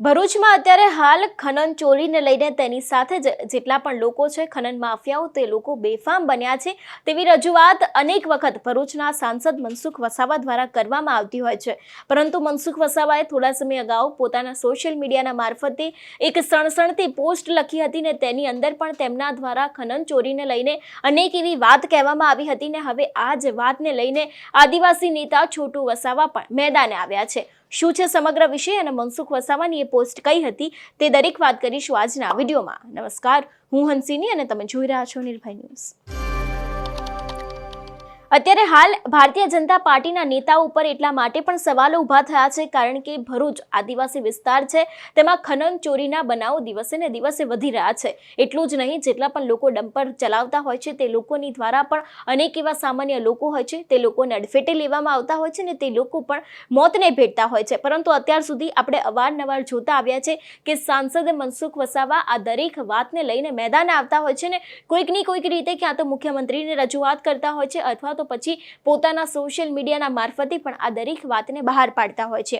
ભરૂચમાં અત્યારે હાલ ખનન ચોરીને લઈને તેની સાથે જ જેટલા પણ લોકો છે ખનન માફિયાઓ તે લોકો બેફામ બન્યા છે તેવી રજૂઆત અનેક વખત ભરૂચના સાંસદ મનસુખ વસાવા દ્વારા કરવામાં આવતી હોય છે। પરંતુ મનસુખ વસાવાએ થોડા સમય અગાઉ પોતાના સોશિયલ મીડિયાના મારફતે એક સણસણતી પોસ્ટ લખી હતી ને તેની અંદર પણ તેમના દ્વારા ખનન ચોરીને લઈને અનેક એવી વાત કહેવામાં આવી હતી ને હવે આ જ વાતને લઈને આદિવાસી નેતા છોટુ વસાવા પણ મેદાને આવ્યા છે। શું છે સમગ્ર વિષય અને મનસુખ વસાવાની એ પોસ્ટ કઈ હતી તે દરેક વાત કરીશું આજના વિડીયોમાં। નમસ્કાર, હું હંસિની અને તમે જોઈ રહ્યા છો નિર્ભય ન્યૂઝ। અત્યારે હાલ ભારતીય જનતા પાર્ટીના નેતાઓ ઉપર એટલા માટે પણ સવાલો ઊભા થયા છે કારણ કે ભરૂચ આદિવાસી વિસ્તાર છે તેમાં ખનન ચોરીના બનાવો દિવસે ને દિવસે વધી રહ્યા છે। એટલું જ નહીં, જેટલા પણ લોકો ડમ્પર ચલાવતા હોય છે તે લોકોની દ્વારા પણ અનેક એવા સામાન્ય લોકો હોય છે તે લોકોને અડફેટે લેવામાં આવતા હોય છે ને તે લોકો પણ મોતને ભેટતા હોય છે। પરંતુ અત્યાર સુધી આપણે અવારનવાર જોતા આવ્યા છે કે સાંસદ મનસુખ વસાવા આ દરેક વાતને લઈને મેદાને આવતા હોય છે ને કોઈકની કોઈક રીતે ક્યાં તો મુખ્યમંત્રીને રજૂઆત કરતા હોય છે અથવા તો પછી પોતાના સોશિયલ મીડિયાના મારફતે પણ આ દરેક વાતને બહાર પાડતા હોય છે।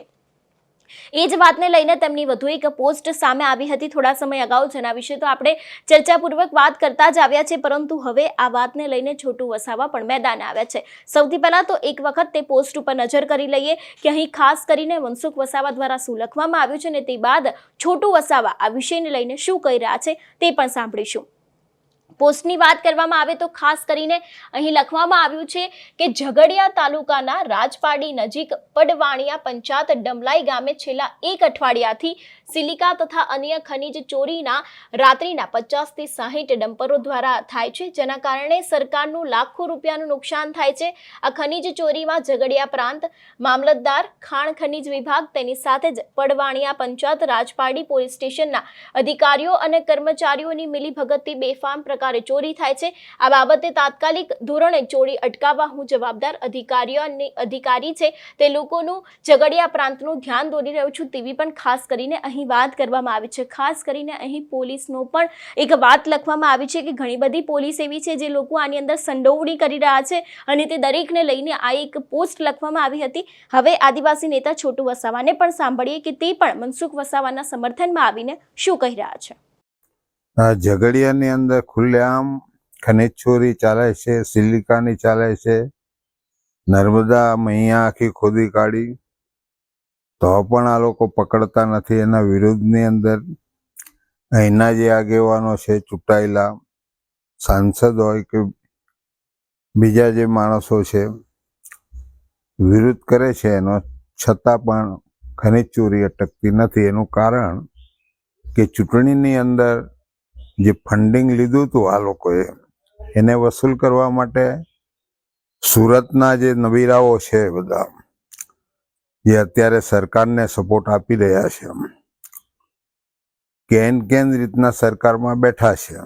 એ જ વાતને લઈને તેમની વધુ એક પોસ્ટ સામે આવી હતી થોડા સમય અગાઉ, જેના વિશે તો આપણે ચર્ચાપૂર્વક વાત કરતા જ આવ્યા છે પરંતુ હવે આ વાતને લઈને છોટુ વસાવા પણ મેદાને આવ્યા છે। સૌથી પહેલા તો એક વખત તે પોસ્ટ ઉપર નજર કરી લઈએ કે અહીં ખાસ કરીને મનસુખ વસાવા દ્વારા શું લખવામાં આવ્યું છે ને તે બાદ છોટુ વસાવા આ વિષયને લઈને શું કહી રહ્યા છે તે પણ સાંભળીશું। પોસ્ટની વાત કરવામાં આવે તો ખાસ કરીને અહીં લખવામાં આવ્યું છે કે ઝઘડિયા તાલુકાના રાજપાડી નજીક પડવાણિયા પંચાયત ડમલાઈ ગામે છેલ્લા એક અઠવાડિયાથી સિલિકા તથા અન્ય ખનિજ ચોરીના રાત્રિના 50 થી 60 ડમ્પરો દ્વારા થાય છે, જેના કારણે સરકારનું લાખો રૂપિયાનું નુકસાન થાય છે। આ ખનિજ ચોરીમાં ઝઘડિયા પ્રાંત મામલતદાર, ખાણ ખનિજ વિભાગ, તેની સાથે જ પડવાણિયા પંચાયત, રાજપાડી પોલીસ સ્ટેશનના અધિકારીઓ અને કર્મચારીઓની મિલીભગતથી બેફામ પ્રકારે ચોરી થાય છે। આ બાબતે તાત્કાલિક ધોરણે ચોરી અટકાવવા હું જવાબદાર અધિકારી છે તે લોકોનું ઝઘડિયા પ્રાંતનું ધ્યાન દોરી રહ્યો છું તેવી પણ ખાસ કરીને અહીં વાત કરવામાં આવી છે। ખાસ કરીને અહીં પોલીસનો પણ એક વાત લખવામાં આવી છે કે ઘણી બધી પોલીસ એવી છે જે લોકો આની અંદર સંડોવણી કરી રહ્યા છે અને તે દરેકને લઈને આ એક પોસ્ટ લખવામાં આવી હતી। હવે આદિવાસી નેતા છોટુ વસાવાને પણ સાંભળીએ કે તે પણ મનસુખ વસાવાના સમર્થનમાં આવીને શું કહી રહ્યા છે। ઝઘડિયાની અંદર ખુલ્લેઆમ ખનિજ ચોરી ચાલે છે, સિલિકાની ચાલે છે, નર્મદા મૈયા આખી ખોદી કાઢી તો પણ આ લોકો પકડતા નથી। એના વિરુદ્ધની અંદર અહીંના જે આગેવાનો છે, ચૂંટાયેલા સાંસદ હોય કે બીજા જે માણસો છે વિરોધ કરે છે એનો, છતાં પણ ખનિજ ચોરી અટકતી નથી। એનું કારણ કે ચૂંટણીની અંદર જે ફંડિંગ લીધું હતું આ લોકોએ એને વસૂલ કરવા માટે સુરતના જે નબીરાઓ છે બધા જે અત્યારે સરકારને સપોર્ટ આપી રહ્યા છે, કેન રીતના સરકારમાં બેઠા છે,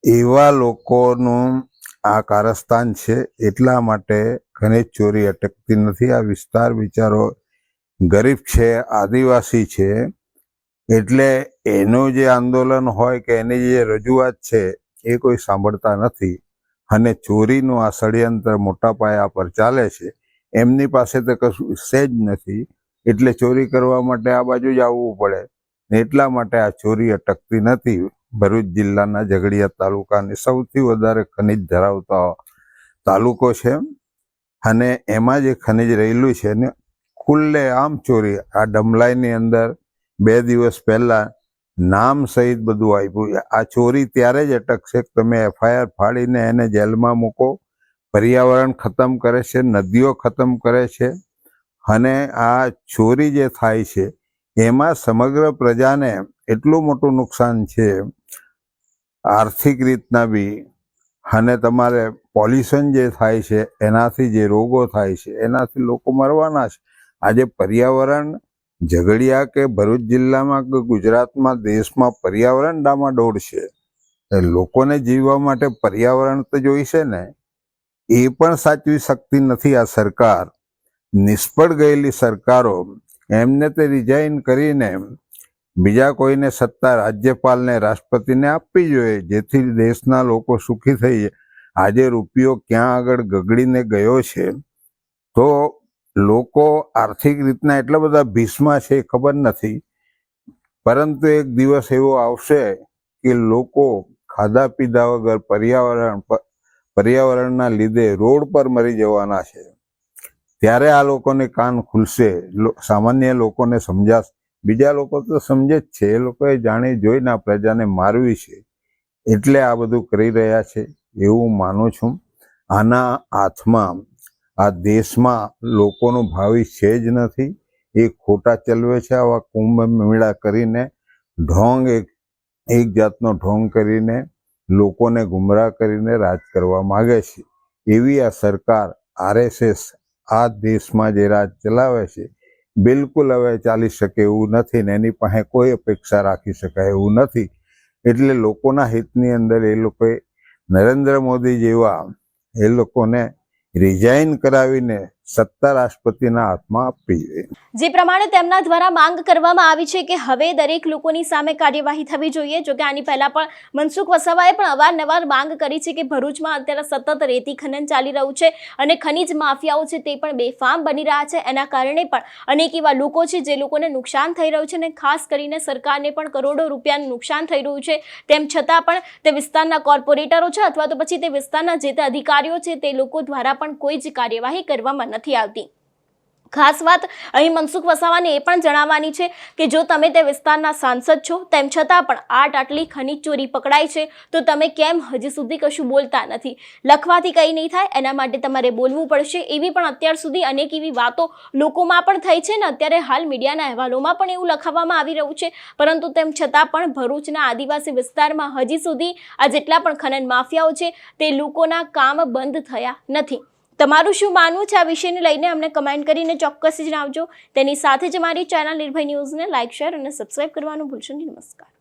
એવા લોકોનું આ કારસ્તાન છે। એટલા માટે ખનિજ ચોરી અટકતી નથી। આ વિસ્તાર વિચારો ગરીબ છે, આદિવાસી છે, એટલે એનું જે આંદોલન હોય કે એની જે રજૂઆત છે એ કોઈ સાંભળતા નથી અને ચોરીનું આ ષડયંત્ર મોટા પાયા પર ચાલે છે। એમની પાસે તો કશું છે જ નથી એટલે ચોરી કરવા માટે આ બાજુ જ આવવું પડે ને એટલા માટે આ ચોરી અટકતી નથી। ભરૂચ જિલ્લાના ઝઘડિયા તાલુકાની સૌથી વધારે ખનિજ ધરાવતા તાલુકો છે અને એમાં જે ખનિજ રહેલું છે ને ખુલ્લેઆમ ચોરી, આ ડમલાઈની અંદર 2 દિવસ પહેલા નામ સહિત બધું આપ્યું છે। આ ચોરી ત્યારે જ અટકશે કે તમે FIR ફાડીને એને જેલમાં મૂકો, પર્યાવરણ ખતમ કરે છે, નદીઓ ખતમ કરે છે અને આ ચોરી જે થાય છે એમાં સમગ્ર પ્રજાને એટલું મોટું નુકસાન છે, આર્થિક રીતના બી, અને તમારે પોલ્યુશન જે થાય છે એનાથી જે રોગો થાય છે એનાથી લોકો મરવાના છે। આજે પર્યાવરણ ઝઘડિયા કે ભરૂચ જિલ્લામાં કે ગુજરાતમાં, દેશમાં પર્યાવરણ ડામાડોળ છે। લોકોને જીવવા માટે પર્યાવરણ તો જોઈશે ને, એ પણ સાચવી શકતી નથી આ સરકાર। નિષ્ફળ ગયેલી સરકારો એમને તે રિઝાઇન કરીને બીજા કોઈને સત્તા રાજ્યપાલને, રાષ્ટ્રપતિને આપવી જોઈએ જેથી દેશના લોકો સુખી થઈ જાય। આજે રૂપિયો ક્યાં આગળ ગગડીને ગયો છે તો લોકો આર્થિક રીતના એટલા બધા ભીષમાં છે ખબર નથી પરંતુ એક દિવસ એવો આવશે કે લોકો ખાધા પીધા વગર પર્યાવરણના લીધે રોડ પર મરી જવાના છે. ત્યારે આ લોકોને કાન ખુલશે, સામાન્ય લોકોને સમજાશે. બીજા લોકો તો સમજે જ છે, એ લોકોએ જાણી જોઈને આ પ્રજાને મારવી છે એટલે આ બધું કરી રહ્યા છે એવું માનું છું. આના હાથમાં, આ દેશમાં લોકોનું ભાવિ છે જ નથી. એ ખોટા ચલવે છે. આવા કુંભ મેળા કરીને ઢોંગ, એક જાતનો ઢોંગ કરીને લોકોને ગુમરાહ કરીને રાજ કરવા માગે છે. એવી આ સરકાર RSS આ દેશમાં જે રાજ ચલાવે છે બિલકુલ હવે ચાલી શકે એવું નથી ને એની પાસે કોઈ અપેક્ષા રાખી શકાય એવું નથી. એટલે લોકોના હિતની અંદર એ લોકોએ નરેન્દ્ર મોદી જેવા એ લોકોને રિઝાઇન કરાવીને સત્તા રાષ્ટ્રપતિના હાથમાં આપવી જોઈએ. જે પ્રમાણે તેમના દ્વારા માંગ કરવામાં આવી છે કે હવે દરેક લોકોની સામે કાર્યવાહી થવી જોઈએ. જોકે આની પહેલા પણ મનસુખ વસાવાએ પણ અવારનવાર માંગ કરી છે કે ભરૂચમાં અત્યારે સતત રેતી ખનન ચાલી રહ્યું છે અને ખનીજ માફિયાઓ છે તે પણ બેફામ બની રહ્યા છે. એના કારણે પણ અનેક એવા લોકો છે જે લોકોને નુકસાન થઈ રહ્યું છે અને ખાસ કરીને સરકારને પણ કરોડો રૂપિયાનું નુકસાન થઈ રહ્યું છે. તેમ છતાં પણ તે વિસ્તારના કોર્પોરેટરો છે અથવા તો પછી તે વિસ્તારના જે તે અધિકારીઓ છે તે લોકો દ્વારા પણ કોઈ જ કાર્યવાહી કરવામાં નથી આવતી. ખાસ વાત અહીં મનસુખ વસાવાને એ પણ જણાવવાની છે કે જો તમે તે વિસ્તારના સાંસદ છો તેમ છતાં પણ આટલી ખનીજ ચોરી પકડાય છે તો તમે કેમ હજી સુધી કશું બોલતા નથી? લખવાથી કંઈ નહીં થાય, એના માટે તમારે બોલવું પડશે. એવી પણ અત્યાર સુધી અનેક એવી વાતો લોકોમાં પણ થઈ છે ને અત્યારે હાલ મીડિયાના અહેવાલોમાં પણ એવું લખાવવામાં આવી રહ્યું છે. પરંતુ તેમ છતાં પણ ભરૂચના આદિવાસી વિસ્તારમાં હજી સુધી આ જેટલા પણ ખનન માફિયાઓ છે તે લોકોના કામ બંધ થયા નથી. તમારું શું માનવું છે આ વિષયને લઈને અમને કમેન્ટ કરીને ચોક્કસ જણાવજો. તેની સાથે જ અમારી ચેનલ નિર્ભય ન્યૂઝને લાઇક, શેર અને સબસ્ક્રાઇબ કરવાનું ભૂલશો નહીં. નમસ્કાર.